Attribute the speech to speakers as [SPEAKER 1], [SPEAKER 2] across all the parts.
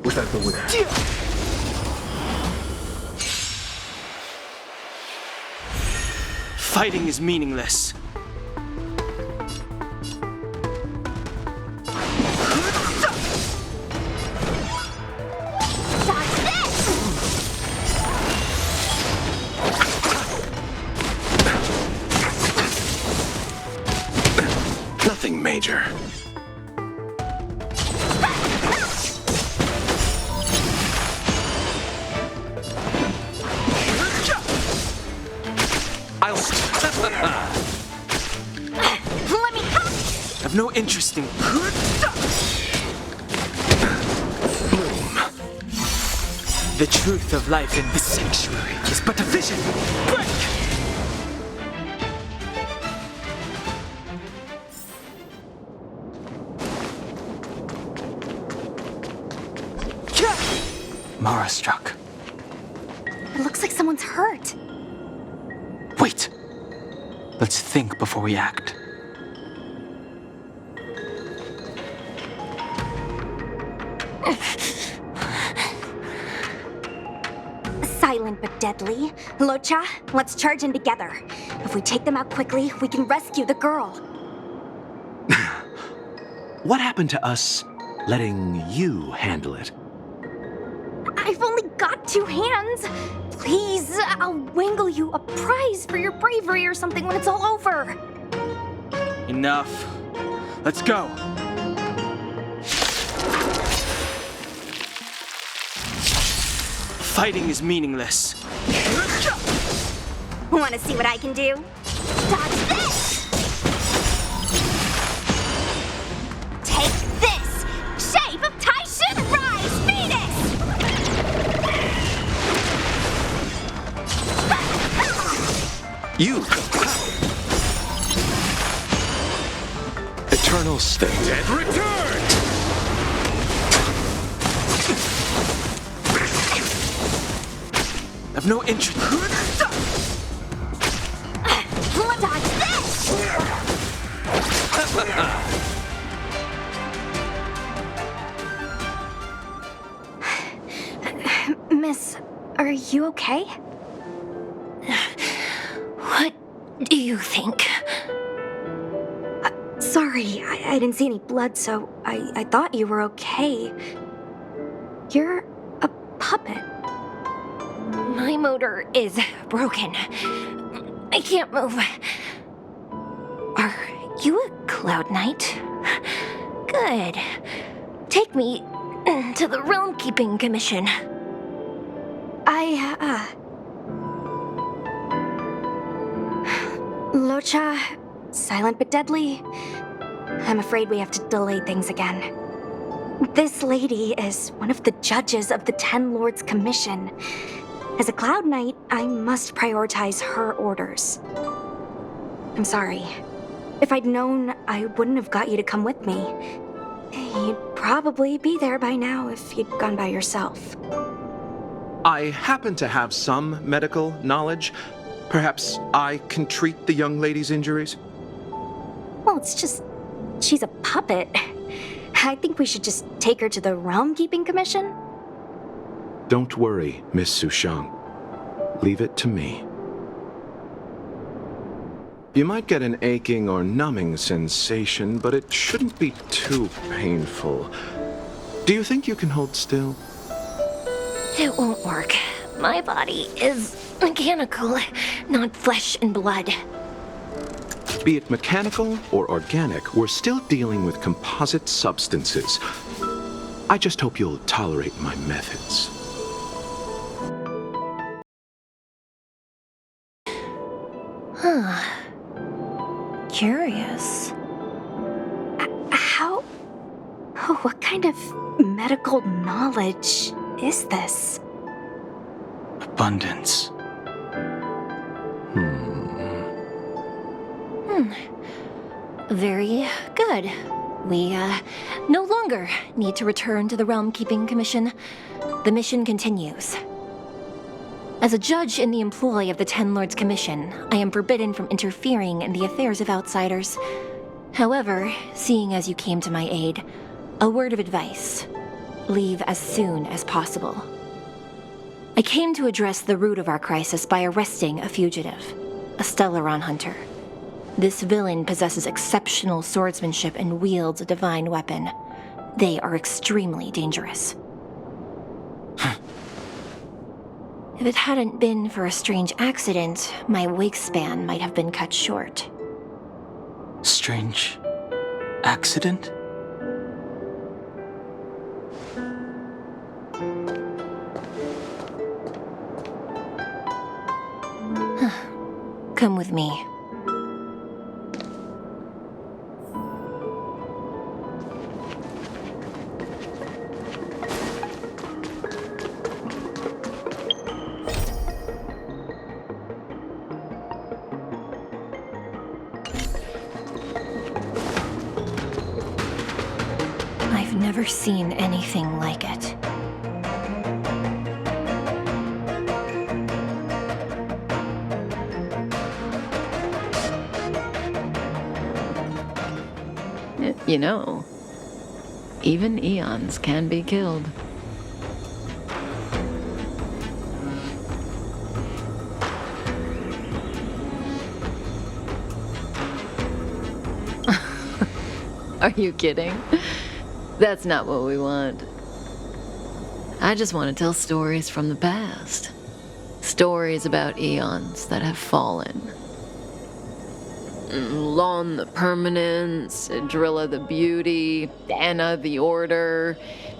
[SPEAKER 1] without the winner.
[SPEAKER 2] Fighting is meaningless.
[SPEAKER 3] Nothing major.
[SPEAKER 4] Let me help!
[SPEAKER 2] I've no interest in...
[SPEAKER 3] Bloom.
[SPEAKER 2] The truth of life in the sanctuary is but a vision. Break! Mara struck.
[SPEAKER 4] It looks like someone's hurt.
[SPEAKER 2] Wait! Let's think before we act.
[SPEAKER 4] Silent but deadly. Locha, let's charge in together. If we take them out quickly, we can rescue the girl.
[SPEAKER 5] What happened to us letting you handle it?
[SPEAKER 4] I've only got 2 hands. Please, I'll wangle you a prize for your bravery or something when it's all over.
[SPEAKER 2] Enough. Let's go. Fighting is meaningless.
[SPEAKER 4] Want to see what I can do? Dodge this! Take this! Shape of Taishin Rise, Venus!
[SPEAKER 3] You. Eternal state.
[SPEAKER 1] And return!
[SPEAKER 2] I've no interest...
[SPEAKER 4] Dodge this! Miss, are you okay?
[SPEAKER 6] What do you think?
[SPEAKER 4] Sorry, I didn't see any blood, so I thought you were okay. You're a puppet.
[SPEAKER 6] My motor is broken. I can't move. Are you a Cloud Knight? Good. Take me to the Realm Keeping Commission.
[SPEAKER 4] Locha, silent but deadly. I'm afraid we have to delay things again. This lady is one of the judges of the Ten Lords Commission. As a Cloud Knight, I must prioritize her orders. I'm sorry. If I'd known, I wouldn't have got you to come with me. You'd probably be there by now if you'd gone by yourself.
[SPEAKER 5] I happen to have some medical knowledge. Perhaps I can treat the young lady's injuries?
[SPEAKER 4] Well, it's just... she's a puppet. I think we should just take her to the Realm Keeping Commission.
[SPEAKER 5] Don't worry, Miss Sushang. Leave it to me. You might get an aching or numbing sensation, but it shouldn't be too painful. Do you think you can hold still?
[SPEAKER 6] It won't work. My body is mechanical, not flesh and blood.
[SPEAKER 5] Be it mechanical or organic, we're still dealing with composite substances. I just hope you'll tolerate my methods.
[SPEAKER 6] Huh. Curious.
[SPEAKER 4] How... oh, what kind of medical knowledge is this?
[SPEAKER 2] Abundance.
[SPEAKER 6] Very good. We, no longer need to return to the Realm Keeping Commission. The mission continues. As a judge in the employ of the Ten Lords Commission, I am forbidden from interfering in the affairs of outsiders. However, seeing as you came to my aid, a word of advice. leave as soon as possible. I came to address the root of our crisis by arresting a fugitive, a Stellaron hunter. This villain possesses exceptional swordsmanship and wields a divine weapon. They are extremely dangerous. If it hadn't been for a strange accident, my wakespan might have been cut short.
[SPEAKER 2] Strange accident?
[SPEAKER 6] Come with me. I've never seen anything like it.
[SPEAKER 1] You know, even eons can be killed. Are you kidding? That's not what we want. I just want to tell stories from the past. Stories about eons that have fallen. Lon the Permanence, Drilla the Beauty, Anna the Order,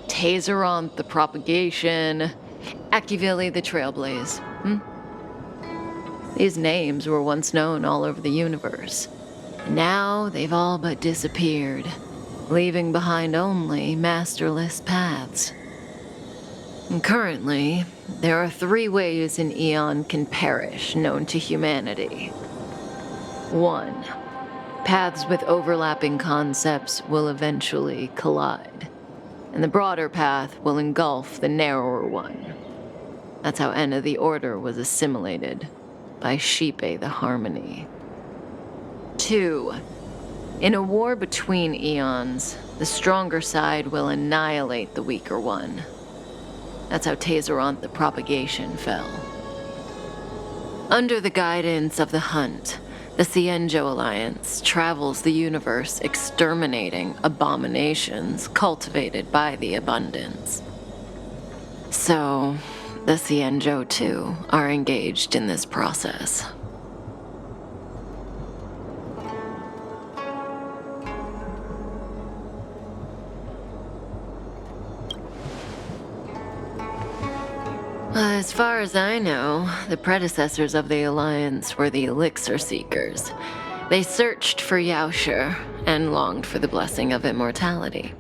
[SPEAKER 1] Tazeronth the Propagation, Akivili the Trailblaze. These names were once known all over the universe. Now they've all but disappeared, leaving behind only masterless paths. And currently, there are 3 ways an eon can perish known to humanity. 1. Paths with overlapping concepts will eventually collide, and the broader path will engulf the narrower one. That's how Enna the Order was assimilated by Shipe the Harmony. 2. In a war between eons, the stronger side will annihilate the weaker one. That's how Tazeronth the Propagation fell. Under the guidance of the Hunt, the Cienjo Alliance travels the universe exterminating abominations cultivated by the Abundance. So, the Cienjo, too, are engaged in this process. As far as I know, the predecessors of the Alliance were the Elixir Seekers. They searched for Yaoshi and longed for the blessing of immortality.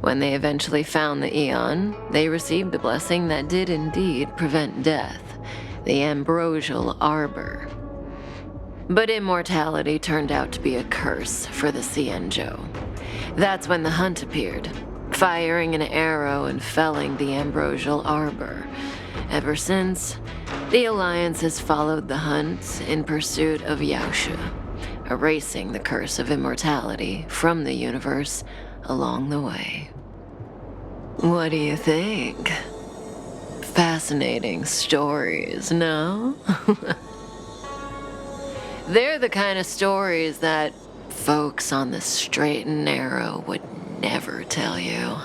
[SPEAKER 1] When they eventually found the Eon, they received the blessing that did indeed prevent death, the Ambrosial Arbor. But immortality turned out to be a curse for the Cienjo. That's when the Hunt appeared, firing an arrow and felling the Ambrosial Arbor. Ever since, the Alliance has followed the Hunt in pursuit of Yaoshi, erasing the curse of immortality from the universe along the way. What do you think? Fascinating stories, no? They're the kind of stories that folks on the straight and narrow would never tell you.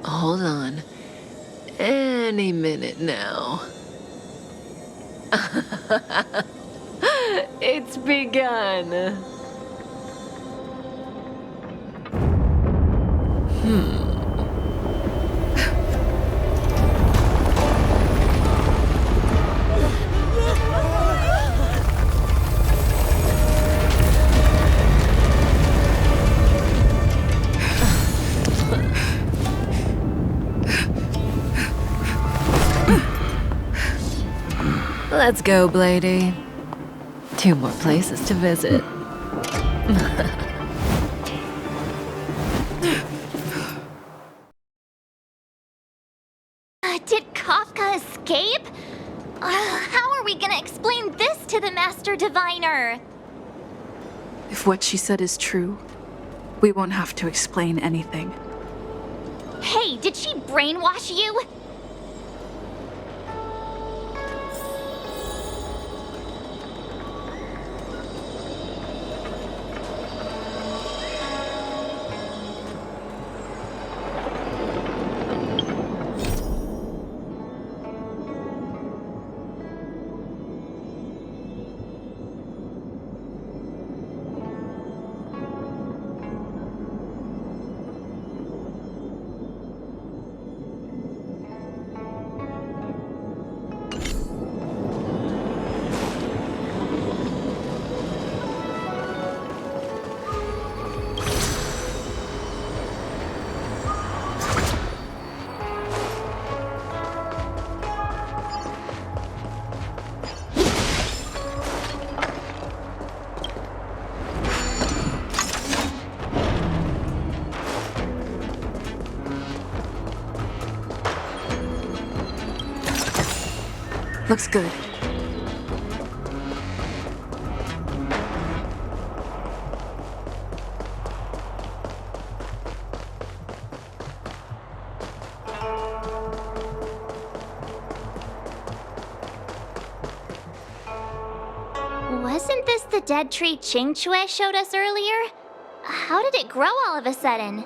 [SPEAKER 1] Hold on. Any minute now. It's begun. Let's go, Blady. 2 more places to visit.
[SPEAKER 4] Did Kafka escape? How are we gonna explain this to
[SPEAKER 7] to the Master Diviner?
[SPEAKER 8] If what she said is true, we won't have to explain anything.
[SPEAKER 7] Hey, did she brainwash you?
[SPEAKER 8] Looks good.
[SPEAKER 7] Wasn't this the dead tree Ching Chue showed us earlier? How did it grow all of a sudden?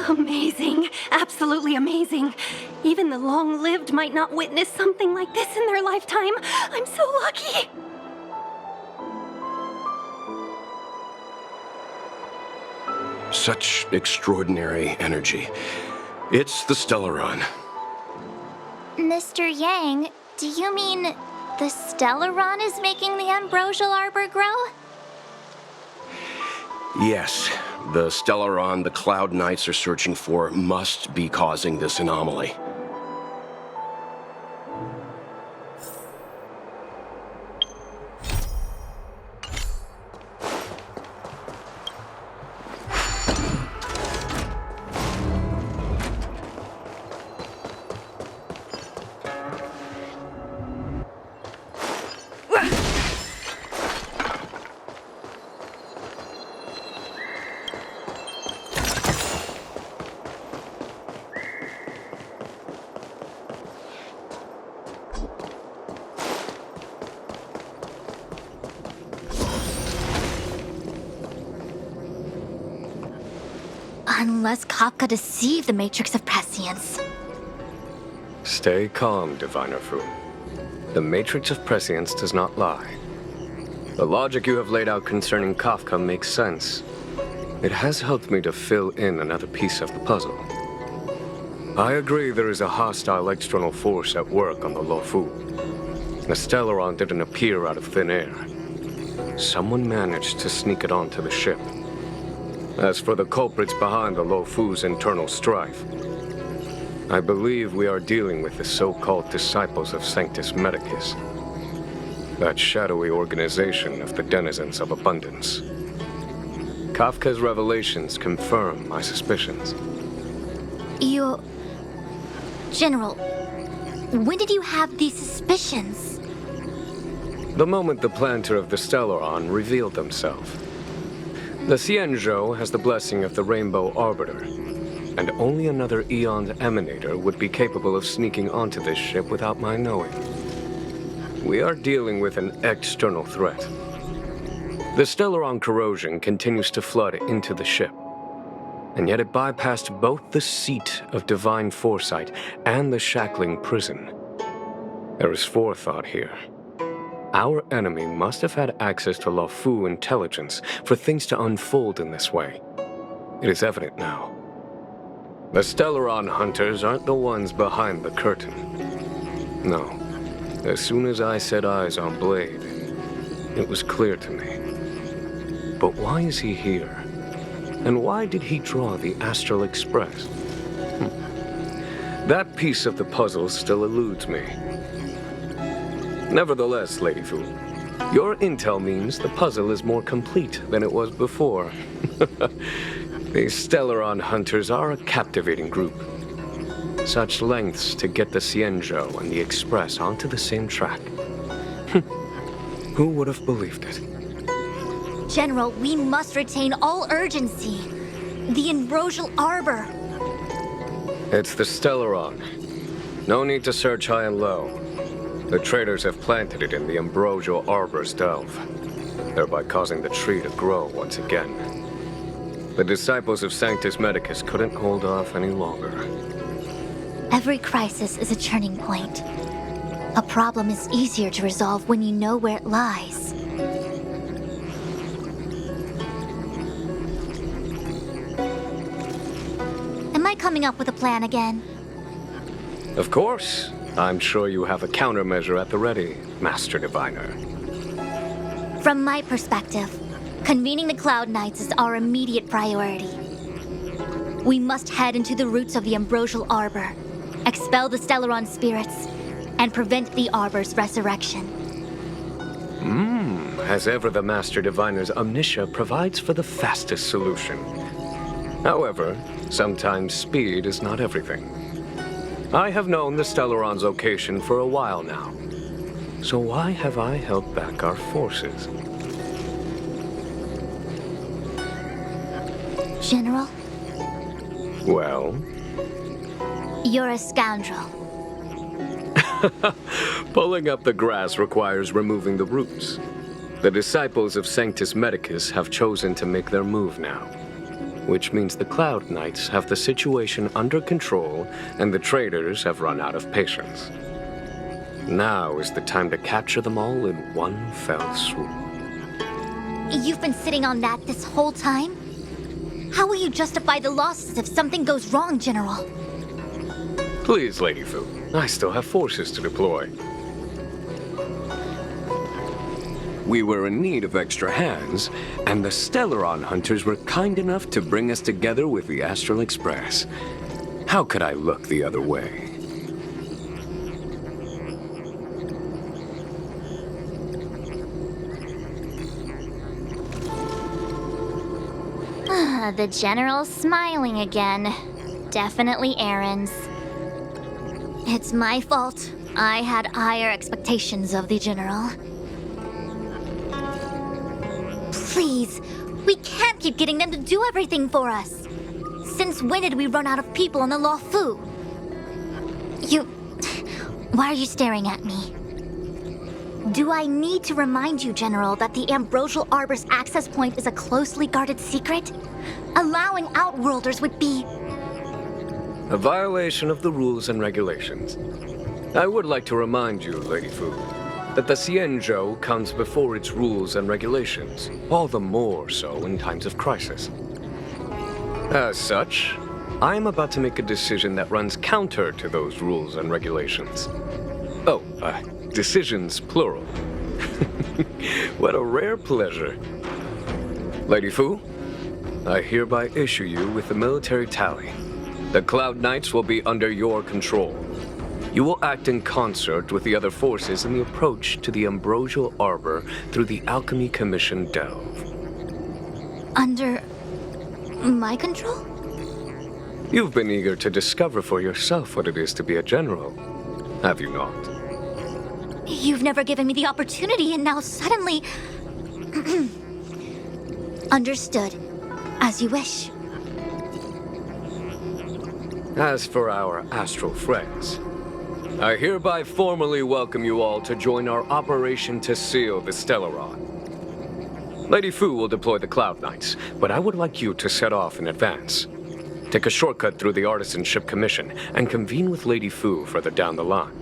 [SPEAKER 6] Amazing. Absolutely amazing. Even the long-lived might not witness something like this in their lifetime. I'm so lucky.
[SPEAKER 3] Such extraordinary energy. It's the Stellaron.
[SPEAKER 7] Mr. Yang, do you mean the Stellaron is making the ambrosial arbor grow?
[SPEAKER 3] Yes, the Stellaron the Cloud Knights are searching for must be causing this anomaly.
[SPEAKER 7] Unless Kafka deceived the Matrix of Prescience.
[SPEAKER 9] Stay calm, Diviner Fu. The Matrix of Prescience does not lie. The logic you have laid out concerning Kafka makes sense. It has helped me to fill in another piece of the puzzle. I agree there is a hostile external force at work on the Luofu. The Stellaron didn't appear out of thin air. Someone managed to sneak it onto the ship. As for the culprits behind the Luofu's internal strife, I believe we are dealing with the so-called disciples of Sanctus Medicus, that shadowy organization of the denizens of abundance. Kafka's revelations confirm my suspicions.
[SPEAKER 7] You... General, when did you have these suspicions?
[SPEAKER 9] The moment the planter of the Stellaron revealed themselves. The Xianzhou has the blessing of the Rainbow Arbiter, and only another Eon's Emanator would be capable of sneaking onto this ship without my knowing. We are dealing with an external threat. The Stellaron corrosion continues to flood into the ship, and yet it bypassed both the seat of divine foresight and the shackling prison. There is forethought here. Our enemy must have had access to Luofu intelligence for things to unfold in this way. It is evident now. The Stellaron hunters aren't the ones behind the curtain. No. As soon as I set eyes on Blade, it was clear to me. But why is he here? And why did he draw the Astral Express? That piece of the puzzle still eludes me. Nevertheless, Lady Fu, your intel means the puzzle is more complete than it was before. These Stellaron hunters are a captivating group. Such lengths to get the Xianzhou and the Express onto the same track. Who would have believed it?
[SPEAKER 7] General, we must retain all urgency. The Ambrosial Arbor.
[SPEAKER 9] It's the Stellaron. No need to search high and low. The traders have planted it in the Ambrosial Arbor's delve, thereby causing the tree to grow once again. The disciples of Sanctus Medicus couldn't hold off any longer.
[SPEAKER 7] Every crisis is a turning point. A problem is easier to resolve when you know where it lies. Am I coming up with a plan again?
[SPEAKER 9] Of course. I'm sure you have a countermeasure at the ready, Master Diviner.
[SPEAKER 7] From my perspective, convening the Cloud Knights is our immediate priority. We must head into the roots of the Ambrosial Arbor, expel the Stellaron spirits, and prevent the Arbor's resurrection.
[SPEAKER 9] As ever, the Master Diviner's omniscia provides for the fastest solution. However, sometimes speed is not everything. I have known the Stellaron's location for a while now. So why have I held back our forces?
[SPEAKER 7] General,
[SPEAKER 9] Well,
[SPEAKER 7] you're a scoundrel.
[SPEAKER 9] pulling up the grass requires removing the roots. The disciples of Sanctus Medicus have chosen to make their move now, which means the Cloud Knights have the situation under control and the traders have run out of patience. Now is the time to capture them all in one fell swoop.
[SPEAKER 7] You've been sitting on that this whole time? How will you justify the losses if something goes wrong, General?
[SPEAKER 9] Please, Lady Fu, I still have forces to deploy. We were in need of extra hands, and the Stellaron hunters were kind enough to bring us together with the Astral Express. How could I look the other way?
[SPEAKER 7] The General's smiling again. Definitely errands. It's my fault. I had higher expectations of the General. Please, we can't keep getting them to do everything for us. Since when did we run out of people on the Law Fu? Why are you staring at me? Do I need to remind you, General, that the Ambrosial Arbor's access point is a closely guarded secret? Allowing Outworlders would be...
[SPEAKER 9] A violation of the rules and regulations. I would like to remind you, Lady Fu, that the Xianzhou comes before its rules and regulations, all the more so in times of crisis. As such, I am about to make a decision that runs counter to those rules and regulations. Oh, decisions plural. What a rare pleasure. Lady Fu, I hereby issue you with the military tally. The Cloud Knights will be under your control. You will act in concert with the other forces in the approach to the Ambrosial Arbor through the Alchemy Commission delve.
[SPEAKER 7] Under... my control?
[SPEAKER 9] You've been eager to discover for yourself what it is to be a general, have you not?
[SPEAKER 7] You've never given me the opportunity, and now suddenly... Understood. As you wish.
[SPEAKER 9] As for our astral friends, I hereby formally welcome you all to join our operation to seal the Stellaron. Lady Fu will deploy the Cloud Knights, but I would like you to set off in advance. Take a shortcut through the Artisanship Commission and convene with Lady Fu further down the line.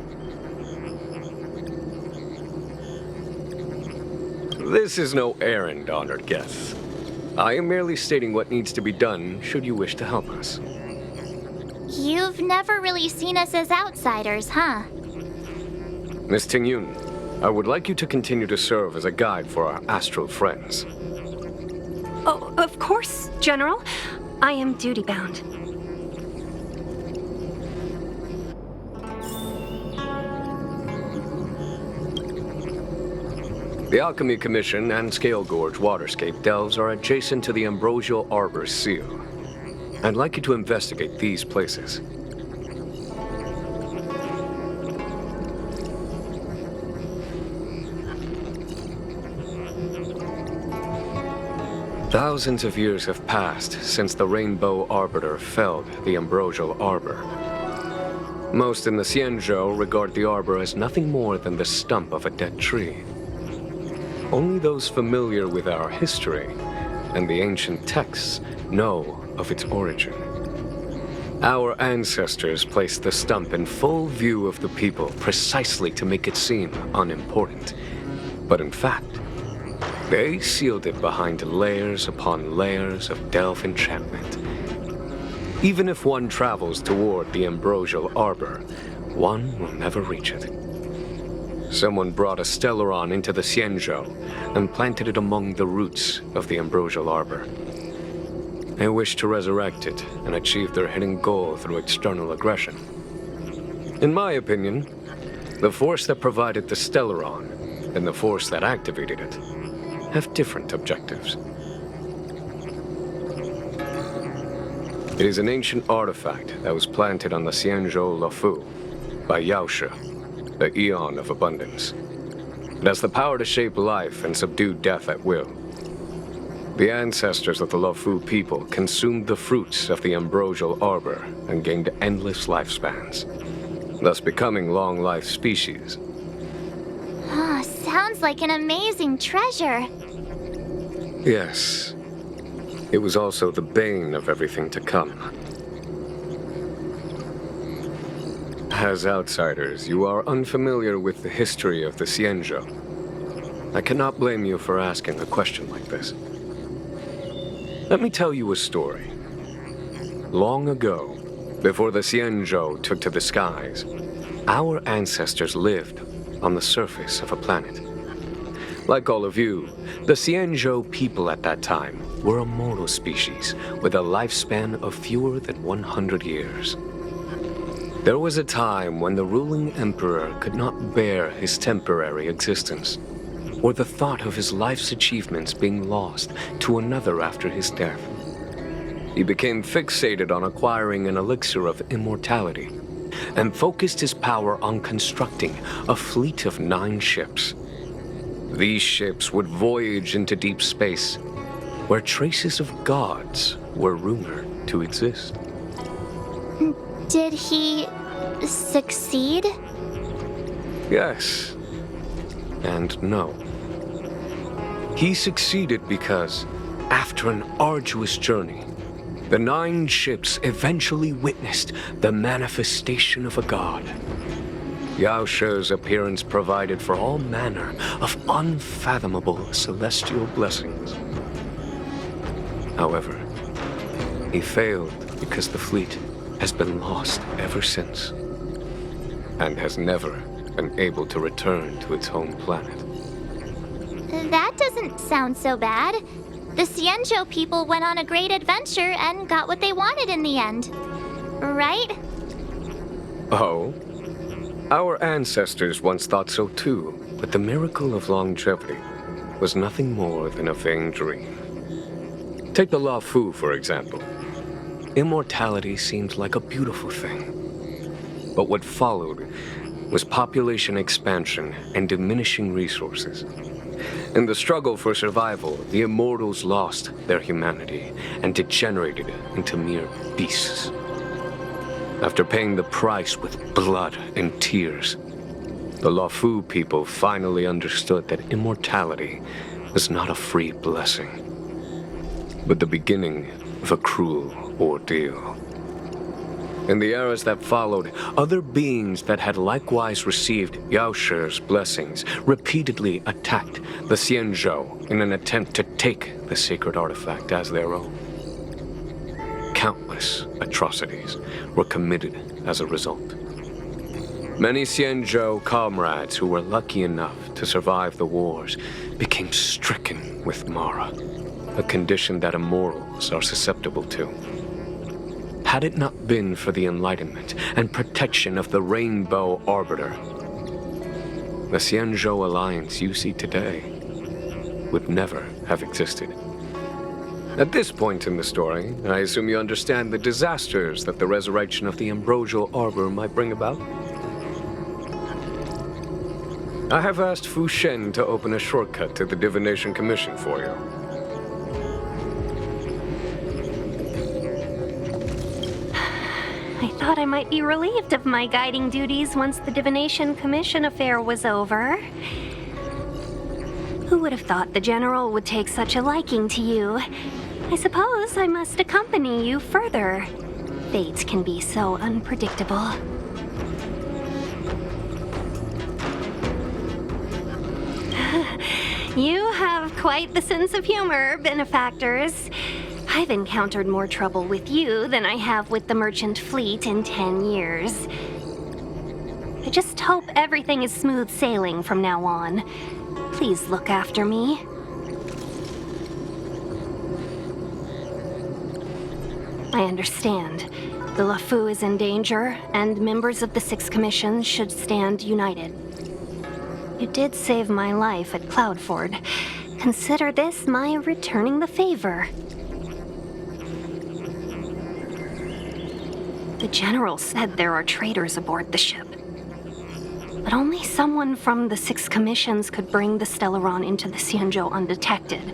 [SPEAKER 9] This is no errand, honored guests. I am merely stating what needs to be done should you wish to help us.
[SPEAKER 7] You've never really seen us as outsiders, huh?
[SPEAKER 9] Miss Tingyun, I would like you to continue to serve as a guide for our astral friends.
[SPEAKER 10] Oh, of course, General. I am duty-bound.
[SPEAKER 9] The Alchemy Commission and Scale Gorge Waterscape delves are adjacent to the Ambrosial Arbor's seal. I'd like you to investigate these places. Thousands of years have passed since the Rainbow Arbiter felled the Ambrosial Arbor. Most in the Xianzhou regard the arbor as nothing more than the stump of a dead tree. Only those familiar with our history and the ancient texts know of its origin. Our ancestors placed the stump in full view of the people precisely to make it seem unimportant. But in fact, they sealed it behind layers upon layers of delve enchantment. Even if one travels toward the Ambrosial Arbor, one will never reach it. Someone brought a Stellaron into the Xianzhou and planted it among the roots of the Ambrosial Arbor. They wished to resurrect it and achieve their hidden goal through external aggression. In my opinion, the force that provided the Stellaron and the force that activated it have different objectives. It is an ancient artifact that was planted on the Xianzhou Luofu by Yaoshe, the Eon of Abundance. It has the power to shape life and subdue death at will. The ancestors of the Luofu people consumed the fruits of the Ambrosial Arbor and gained endless lifespans, thus becoming long-life species.
[SPEAKER 7] Sounds like an amazing treasure.
[SPEAKER 9] Yes. It was also the bane of everything to come. As outsiders, you are unfamiliar with the history of the Xianzhou. I cannot blame you for asking a question like this. Let me tell you a story. Long ago, before the Xianzhou took to the skies, our ancestors lived on the surface of a planet. Like all of you, the Xianzhou people at that time were a mortal species with a lifespan of fewer than 100 years. There was a time when the ruling emperor could not bear his temporary existence, or the thought of his life's achievements being lost to another after his death. He became fixated on acquiring an elixir of immortality, and focused his power on constructing a fleet of 9 ships. These ships would voyage into deep space, where traces of gods were rumored to exist.
[SPEAKER 7] Did he succeed?
[SPEAKER 9] Yes, and no. He succeeded because, after an arduous journey, the 9 ships eventually witnessed the manifestation of a god. Yaoshe's appearance provided for all manner of unfathomable celestial blessings. However, he failed because the fleet has been lost ever since, and has never been able to return to its home planet.
[SPEAKER 7] That doesn't sound so bad. The Xianzhou people went on a great adventure and got what they wanted in the end. Right?
[SPEAKER 9] Oh? Our ancestors once thought so too, but the miracle of longevity was nothing more than a vain dream. Take the Luofu, for example. Immortality seemed like a beautiful thing. But what followed was population expansion and diminishing resources. In the struggle for survival, the immortals lost their humanity and degenerated into mere beasts. After paying the price with blood and tears, the Luofu people finally understood that immortality was not a free blessing, but the beginning of a cruel ordeal. In the eras that followed, other beings that had likewise received Yaoshe's blessings repeatedly attacked the Xianzhou in an attempt to take the sacred artifact as their own. Countless atrocities were committed as a result. Many Xianzhou comrades who were lucky enough to survive the wars became stricken with Mara, a condition that immortals are susceptible to. Had it not been for the enlightenment and protection of the Rainbow Arbiter, the Xianzhou alliance you see today would never have existed. At this point in the story, I assume you understand the disasters that the resurrection of the Ambrosial Arbor might bring about? I have asked Fu Shen to open a shortcut to the Divination Commission for you.
[SPEAKER 10] I thought I might be relieved of my guiding duties once the Divination Commission affair was over. Who would have thought the General would take such a liking to you? I suppose I must accompany you further. Fate can be so unpredictable. You have quite the sense of humor, benefactors. I've encountered more trouble with you than I have with the merchant fleet in 10 years. I just hope everything is smooth sailing from now on. Please look after me. I understand. The LeFou is in danger, and members of the Sixth Commission should stand united. You did save my life at Cloudford. Consider this my returning the favor. The General said there are traitors aboard the ship. But only someone from the Six Commissions could bring the Stellaron into the Xianzhou undetected,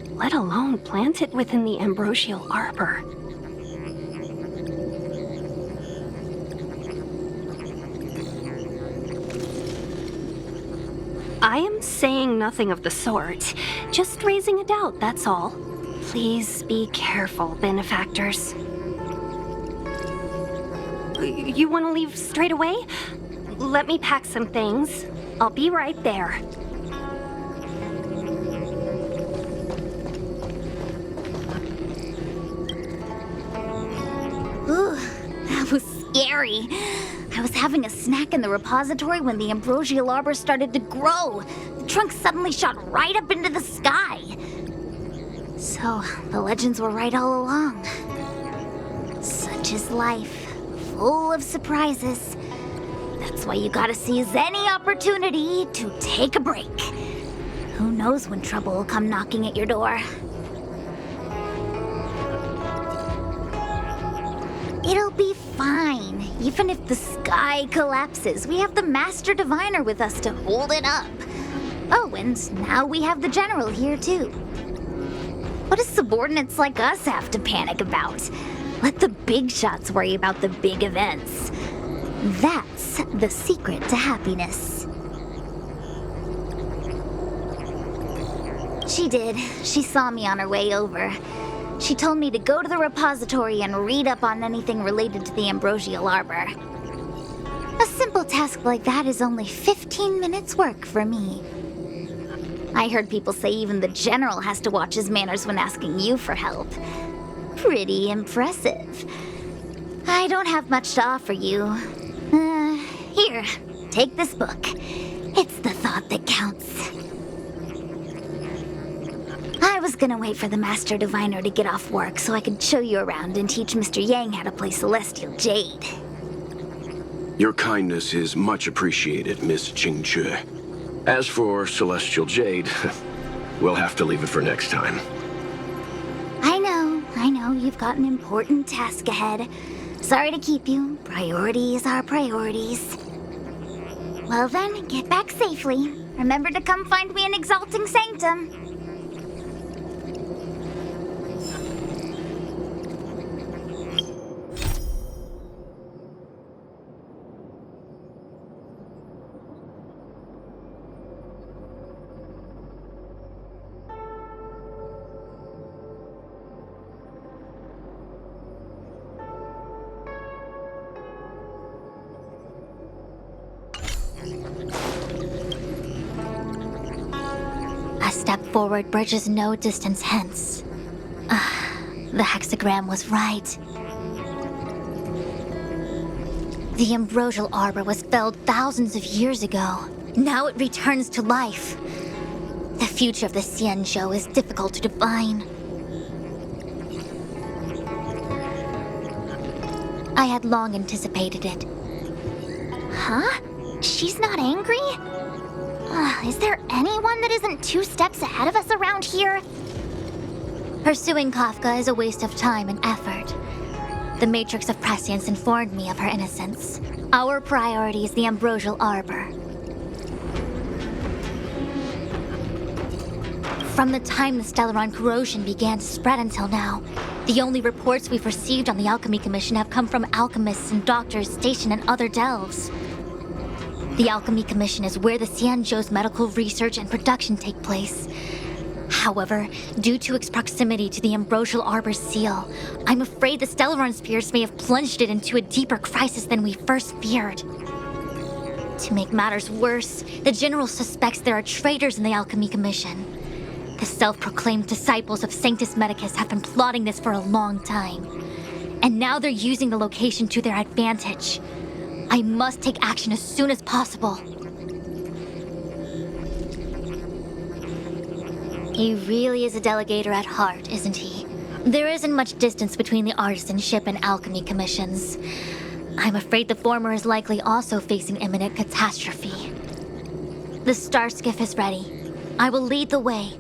[SPEAKER 10] let alone plant it within the Ambrosial Arbor. I am saying nothing of the sort, just raising a doubt, that's all. Please be careful, benefactors. You want to leave straight away? Let me pack some things. I'll be right there.
[SPEAKER 7] Ooh, that was scary. I was having a snack in the repository when the Ambrosial Arbor started to grow. The trunk suddenly shot right up into the sky. So, the legends were right all along. Such is life, full of surprises. That's why you gotta seize any opportunity to take a break. Who knows when trouble will come knocking at your door? It'll be fine. Even if the sky collapses, we have the Master Diviner with us to hold it up. Oh, and now we have the General here, too. What do subordinates like us have to panic about? Let the big shots worry about the big events. That's the secret to happiness. She did. She saw me on her way over. She told me to go to the repository and read up on anything related to the Ambrosial Arbor. A simple task like that is only 15 minutes work for me. I heard people say even the General has to watch his manners when asking you for help. Pretty impressive. I don't have much to offer you. Here, take this book. It's the thought that counts. I was gonna wait for the Master Diviner to get off work so I could show you around and teach Mr. Yang how to play Celestial Jade.
[SPEAKER 3] Your kindness is much appreciated, Miss Qingque. As for Celestial Jade, we'll have to leave it for next time.
[SPEAKER 7] I know, you've got an important task ahead. Sorry to keep you. Priorities are priorities. Well then, get back safely. Remember to come find me in Exalting Sanctum. A step forward bridges no distance hence. The hexagram was right. The Ambrosial Arbor was felled thousands of years ago. Now it returns to life. The future of the Xianzhou is difficult to define. I had long anticipated it. Huh? She's not angry? Is there anyone that isn't 2 steps ahead of us around here? Pursuing Kafka is a waste of time and effort. The Matrix of Prescience informed me of her innocence. Our priority is the Ambrosial Arbor. From the time the Stellaron corrosion began to spread until now, The only reports we've received on the Alchemy Commission have come from alchemists and doctors stationed in other delves. The Alchemy Commission is where the Xianzhou's medical research and production take place. However, due to its proximity to the Ambrosial Arbor's seal, I'm afraid the Stellaron spheres may have plunged it into a deeper crisis than we first feared. To make matters worse, the General suspects there are traitors in the Alchemy Commission. The self-proclaimed disciples of Sanctus Medicus have been plotting this for a long time. And now they're using the location to their advantage. I must take action as soon as possible. He really is a delegator at heart, isn't he? There isn't much distance between the artisanship and alchemy commissions. I'm afraid the former is likely also facing imminent catastrophe. The star skiff is ready. I will lead the way.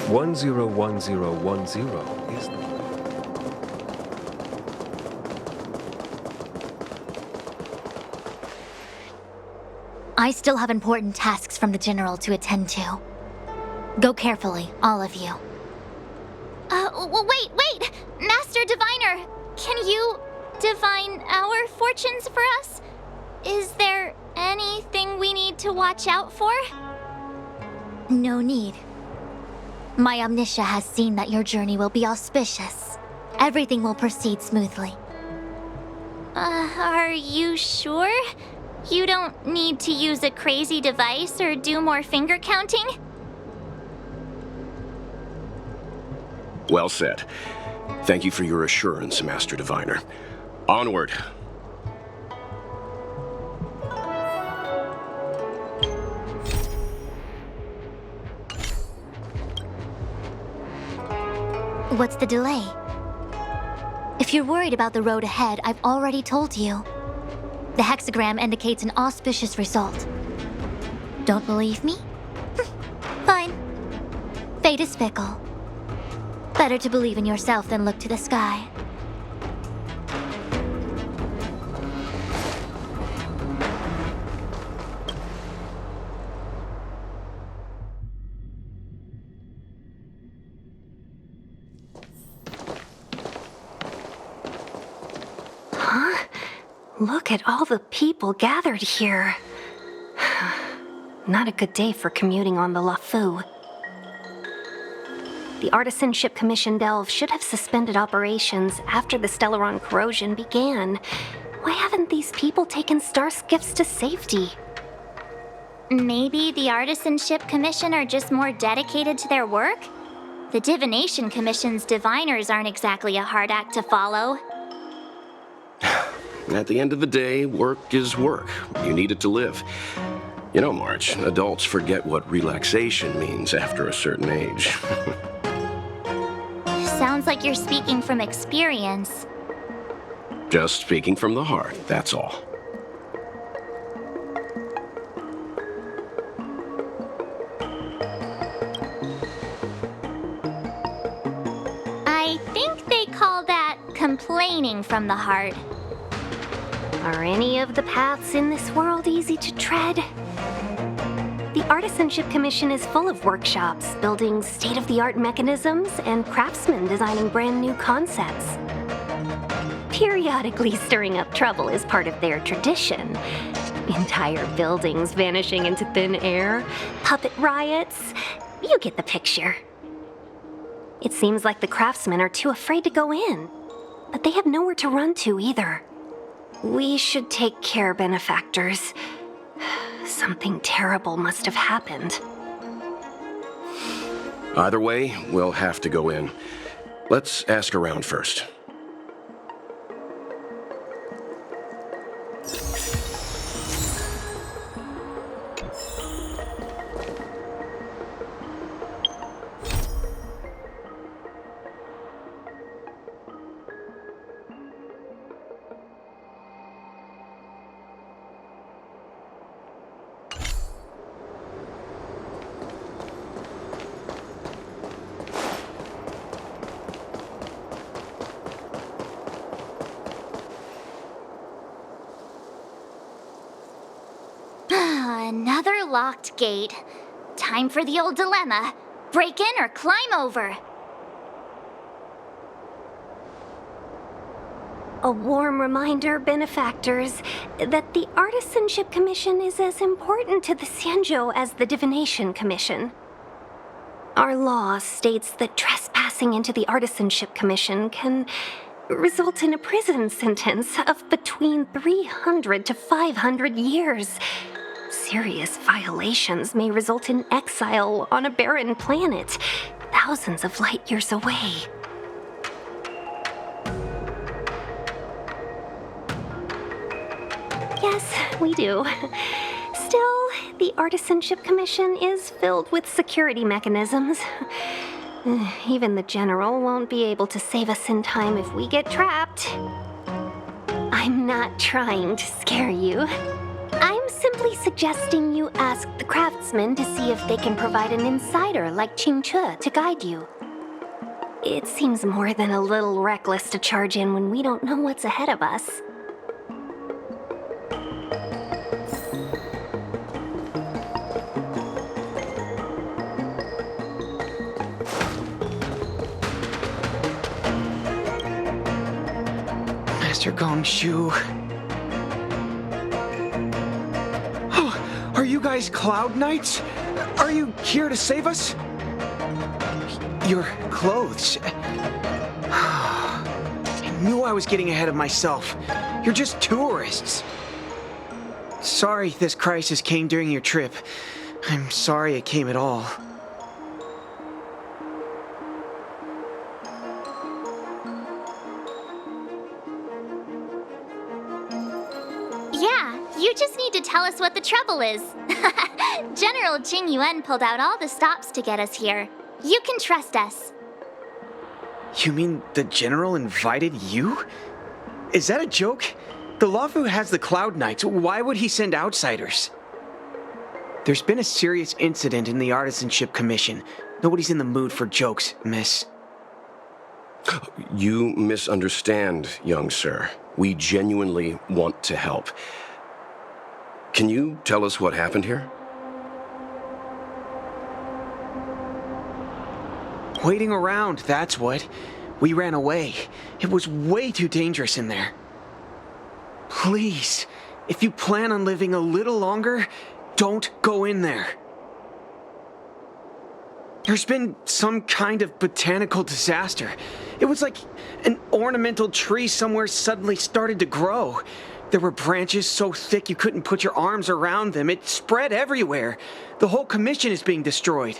[SPEAKER 9] One zero is the...
[SPEAKER 7] I still have important tasks from the General to attend to. Go carefully, all of you.
[SPEAKER 11] Wait! Master Diviner, can you divine our fortunes for us? Is there anything we need to watch out for?
[SPEAKER 7] No need. My Omniscia has seen that your journey will be auspicious. Everything will proceed smoothly.
[SPEAKER 11] Are you sure? You don't need to use a crazy device or do more finger counting?
[SPEAKER 3] Well said. Thank you for your assurance, Master Diviner. Onward.
[SPEAKER 7] What's the delay? If you're worried about the road ahead, I've already told you. The hexagram indicates an auspicious result. Don't believe me? Fine. Fate is fickle. Better to believe in yourself than look to the sky.
[SPEAKER 10] Look at all the people gathered here. Not a good day for commuting on the LaFu. The Artisanship Commission Delve should have suspended operations after the Stellaron corrosion began. Why haven't these people taken star skiffs to safety?
[SPEAKER 11] Maybe the Artisanship Commission are just more dedicated to their work? The Divination Commission's diviners aren't exactly a hard act to follow.
[SPEAKER 3] At the end of the day, work is work. You need it to live. You know, March, adults forget what relaxation means after a certain age.
[SPEAKER 11] Sounds like you're speaking from experience.
[SPEAKER 3] Just speaking from the heart, that's all.
[SPEAKER 11] I think they call that complaining from the heart.
[SPEAKER 10] Are any of the paths in this world easy to tread? The Artisanship Commission is full of workshops, building state-of-the-art mechanisms, and craftsmen designing brand new concepts. Periodically stirring up trouble is part of their tradition. Entire buildings vanishing into thin air, puppet riots. You get the picture. It seems like the craftsmen are too afraid to go in, but they have nowhere to run to either. We should take care, benefactors. Something terrible must have happened.
[SPEAKER 3] Either way, we'll have to go in. Let's ask around first.
[SPEAKER 11] locked gate. Time for the old dilemma. Break in or climb over?
[SPEAKER 10] A warm reminder, benefactors, that the Artisanship Commission is as important to the Xianzhou as the Divination Commission. Our law states that trespassing into the Artisanship Commission can result in a prison sentence of between 300 to 500 years. Serious violations may result in exile on a barren planet, thousands of light years away. Yes, we do. Still, the Artisanship Commission is filled with security mechanisms. Even the General won't be able to save us in time if we get trapped. I'm not trying to scare you. I'm simply suggesting you ask the craftsmen to see if they can provide an insider like Qingche to guide you. It seems more than a little reckless to charge in when we don't know what's ahead of us.
[SPEAKER 2] Master Gongshu. Oh, are you guys Cloud Knights? Are you here to save us? Your clothes. I knew I was getting ahead of myself. You're just tourists. Sorry this crisis came during your trip. I'm sorry it came at all.
[SPEAKER 11] Yeah, you just need to tell us what the trouble is. General Jing Yuan pulled out all the stops to get us here. You can trust us.
[SPEAKER 2] You mean the General invited you? Is that a joke? The Luofu has the Cloud Knights. Why would he send outsiders? There's been a serious incident in the Artisanship Commission. Nobody's in the mood for jokes, miss.
[SPEAKER 3] You misunderstand, young sir. We genuinely want to help. Can you tell us what happened here?
[SPEAKER 2] Waiting around, that's what. We ran away. It was way too dangerous in there. Please, if you plan on living a little longer, don't go in there. There's been some kind of botanical disaster. It was like an ornamental tree somewhere suddenly started to grow. There were branches so thick you couldn't put your arms around them. It spread everywhere. The whole commission is being destroyed.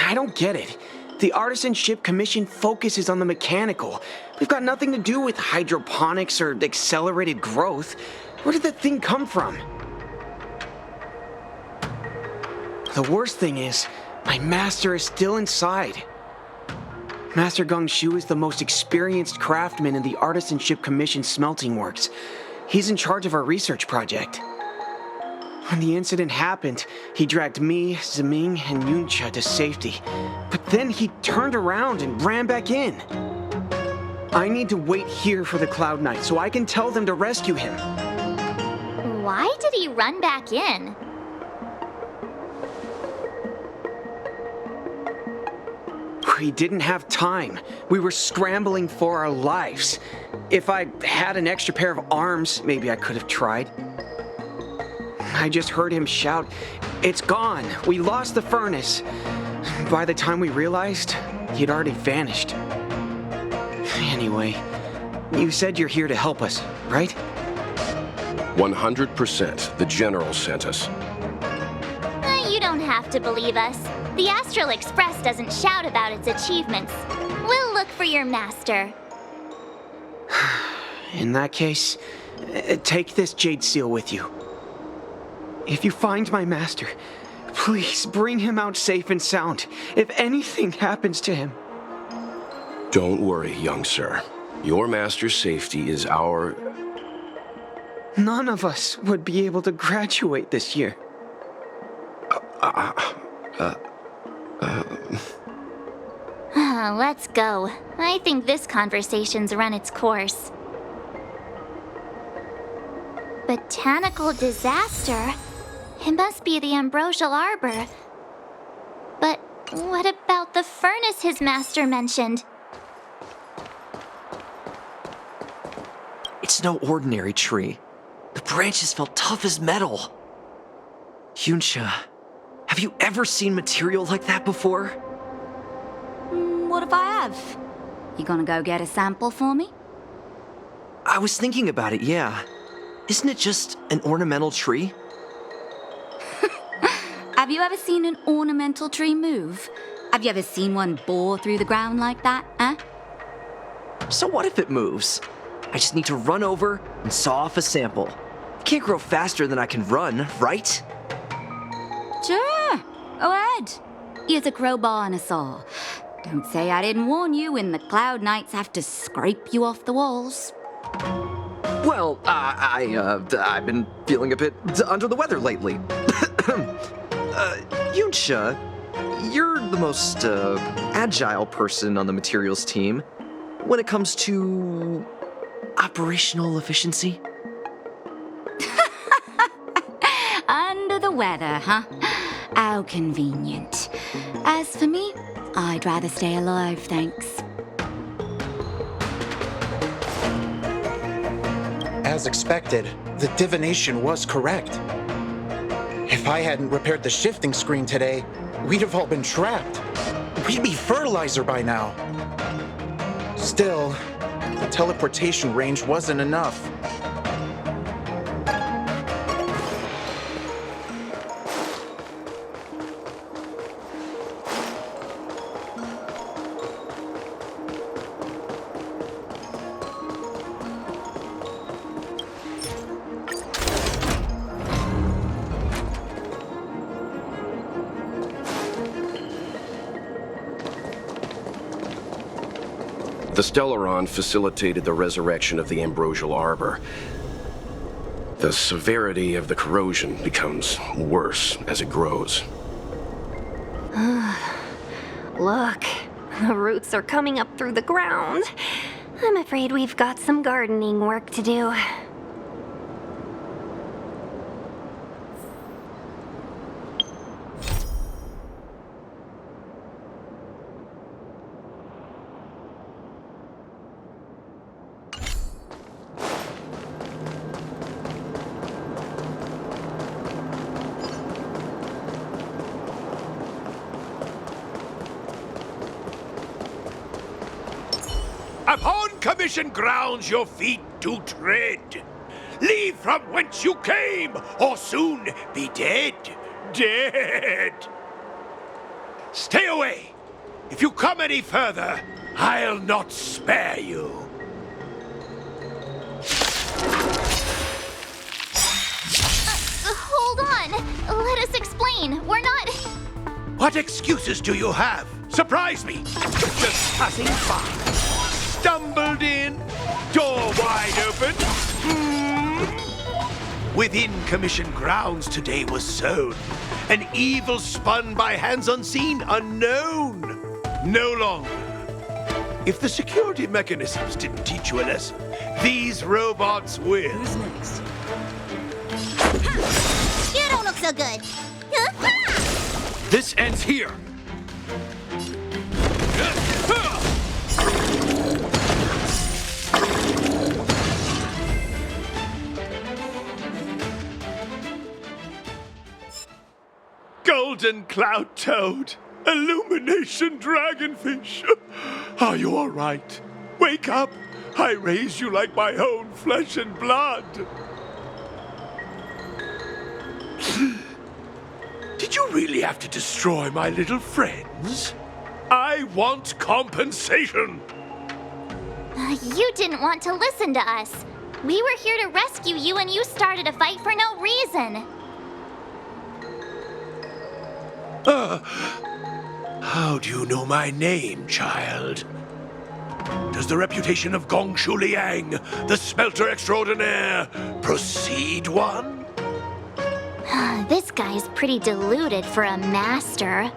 [SPEAKER 2] I don't get it. The Artisanship Commission focuses on the mechanical. We've got nothing to do with hydroponics or accelerated growth. Where did that thing come from? The worst thing is, my master is still inside. Master Gongshu is the most experienced craftsman in the Artisanship Commission smelting works. He's in charge of our research project. When the incident happened, he dragged me, Zeming, and Yuncha to safety. But then he turned around and ran back in. I need to wait here for the Cloud Knight so I can tell them to rescue him.
[SPEAKER 11] Why did he run back in?
[SPEAKER 2] We didn't have time. We were scrambling for our lives. If I had an extra pair of arms, maybe I could have tried. I just heard him shout, "It's gone! We lost the furnace!" By the time we realized, he'd already vanished. Anyway, you said you're here to help us, right?
[SPEAKER 3] 100%. The General sent us.
[SPEAKER 11] You don't have to believe us. The Astral Express doesn't shout about its achievements. We'll look for your master.
[SPEAKER 2] In that case, take this jade seal with you. If you find my master, please bring him out safe and sound. If anything happens to him.
[SPEAKER 3] Don't worry, young sir. Your master's safety is our...
[SPEAKER 2] None of us would be able to graduate this year.
[SPEAKER 11] Let's go. I think this conversation's run its course. Botanical disaster? It must be the Ambrosial Arbor. But what about the furnace his master mentioned?
[SPEAKER 12] It's no ordinary tree. The branches felt tough as metal. Yunsha, have you ever seen material like that before?
[SPEAKER 13] What if I have? You gonna go get a sample for me?
[SPEAKER 12] I was thinking about it, yeah. Isn't it just an ornamental tree?
[SPEAKER 13] Have you ever seen an ornamental tree move? Have you ever seen one bore through the ground like that, huh?
[SPEAKER 12] So what if it moves? I just need to run over and saw off a sample. It can't grow faster than I can run, right?
[SPEAKER 13] Sure, go ahead. Here's a crowbar and a saw. Don't say I didn't warn you when the Cloud Knights have to scrape you off the walls.
[SPEAKER 12] Well, I've been feeling a bit under the weather lately. Yunsha, you're the most agile person on the materials team when it comes to operational efficiency.
[SPEAKER 13] Under the weather, huh? How convenient. As for me, I'd rather stay alive, thanks.
[SPEAKER 14] As expected, the divination was correct. If I hadn't repaired the shifting screen today, we'd have all been trapped. We'd be fertilizer by now. Still, the teleportation range wasn't enough.
[SPEAKER 3] The Stellaron facilitated the resurrection of the Ambrosial Arbor. The severity of the corrosion becomes worse as it grows.
[SPEAKER 10] Look, the roots are coming up through the ground. I'm afraid we've got some gardening work to do.
[SPEAKER 15] Upon commission grounds your feet do tread. Leave from whence you came, or soon be dead. Dead! Stay away! If you come any further, I'll not spare you.
[SPEAKER 11] Hold on! Let us explain. We're not...
[SPEAKER 15] What excuses do you have? Surprise me! Just passing by. Stumbled in, door wide open. Within commission grounds today was sown an evil spun by hands unseen, unknown. No longer. If the security mechanisms didn't teach you a lesson, these robots will.
[SPEAKER 13] Who's next?
[SPEAKER 7] You don't look so good.
[SPEAKER 15] This ends here. Golden Cloud Toad, Illumination Dragonfish. Are you all right? Wake up. I raised you like my own flesh and blood. Did you really have to destroy my little friends? I want compensation.
[SPEAKER 11] You didn't want to listen to us. We were here to rescue you and you started a fight for no reason.
[SPEAKER 15] How do you know my name, child? Does the reputation of Gongshu Liang, the smelter extraordinaire, precede one?
[SPEAKER 11] This guy's pretty deluded for a master.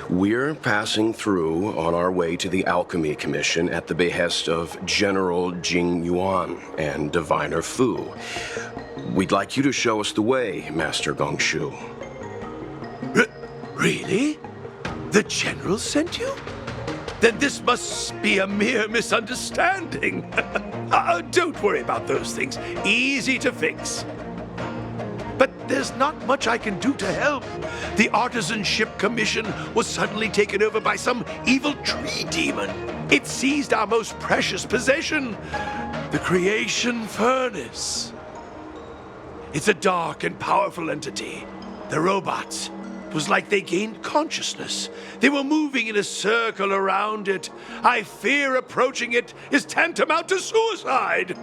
[SPEAKER 3] We're passing through on our way to the Alchemy Commission at the behest of General Jing Yuan and Diviner Fu. We'd like you to show us the way, Master Gongshu.
[SPEAKER 15] Really? The General sent you? Then this must be a mere misunderstanding. Don't worry about those things. Easy to fix. But there's not much I can do to help. The Artisanship Commission was suddenly taken over by some evil tree demon. It seized our most precious possession, the Creation Furnace. It's a dark and powerful entity. The robots. It was like they gained consciousness. They were moving in a circle around it. I fear approaching it is tantamount to suicide.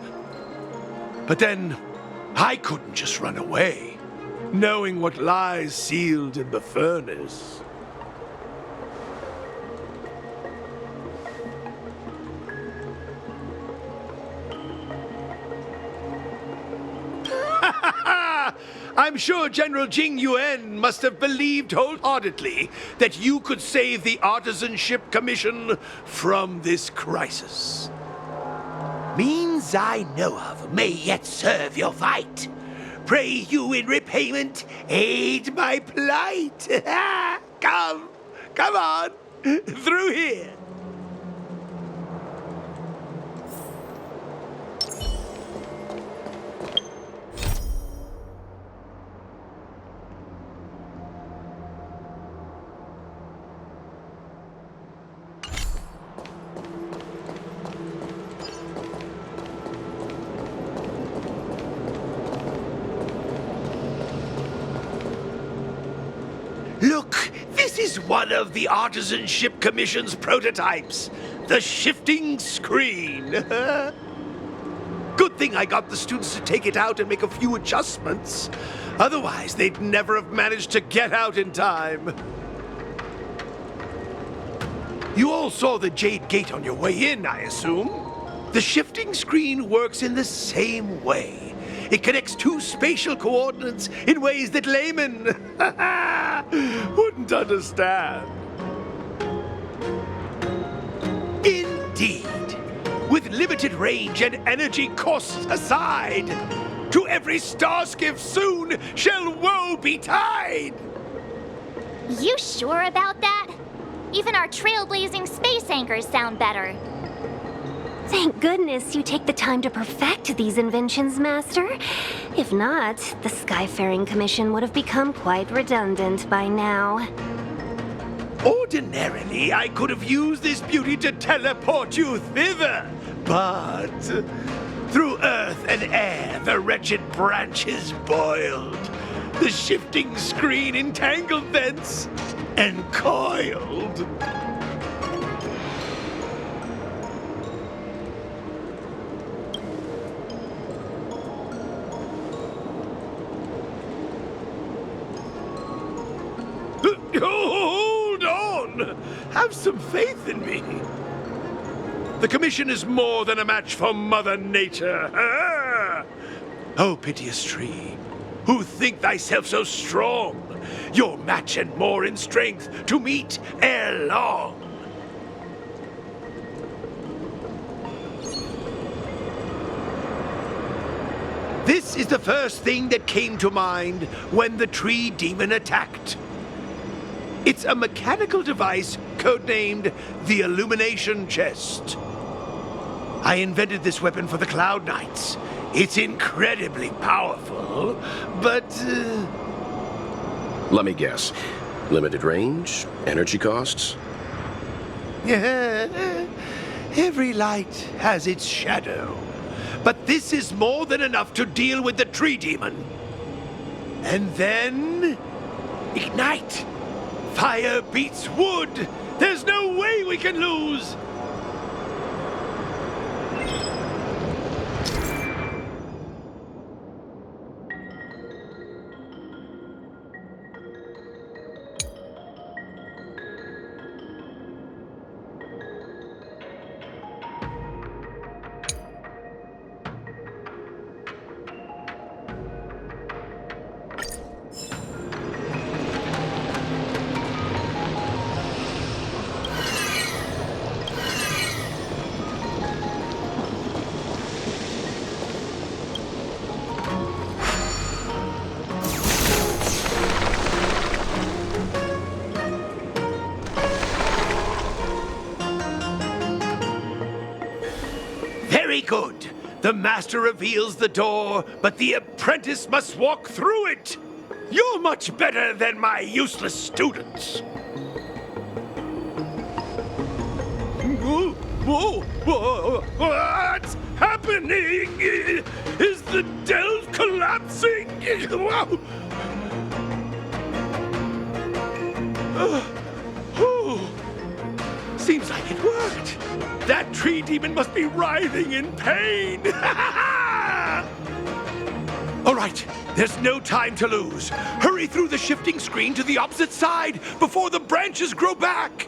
[SPEAKER 15] But then, I couldn't just run away, knowing what lies sealed in the furnace. I'm sure General Jing Yuan must have believed wholeheartedly that you could save the Artisanship Commission from this crisis. Means I know of may yet serve your fight. Pray you in repayment aid my plight. Come on, through here. Look, this is one of the Artisanship Commission's prototypes, the shifting screen. Good thing I got the students to take it out and make a few adjustments. Otherwise, they'd never have managed to get out in time. You all saw the Jade Gate on your way in, I assume? The shifting screen works in the same way. It connects two spatial coordinates in ways that laymen wouldn't understand. Indeed. With limited range and energy costs aside, to every star skiff soon shall woe betide.
[SPEAKER 11] You sure about that? Even our trailblazing space anchors sound better.
[SPEAKER 10] Thank goodness you take the time to perfect these inventions, Master. If not, the Skyfaring Commission would have become quite redundant by now.
[SPEAKER 15] Ordinarily, I could have used this beauty to teleport you thither, but through earth and air the wretched branches boiled. The shifting screen entangled thence and coiled. Hold on! Have some faith in me. The Commission is more than a match for Mother Nature. Oh, piteous tree, who think thyself so strong, your match and more in strength to meet ere long. This is the first thing that came to mind when the tree demon attacked. It's a mechanical device codenamed the Illumination Chest. I invented this weapon for the Cloud Knights. It's incredibly powerful, but...
[SPEAKER 3] Let me guess. Limited range? Energy costs?
[SPEAKER 15] Every light has its shadow. But this is more than enough to deal with the tree demon. And then... ignite! Fire beats wood! There's no way we can lose! Very good. The master reveals the door, but the apprentice must walk through it. You're much better than my useless students. Whoa, what's happening? Is the delve collapsing? Seems like it worked. That tree demon must be writhing in pain. All right, there's no time to lose. Hurry through the shifting screen to the opposite side before the branches grow back.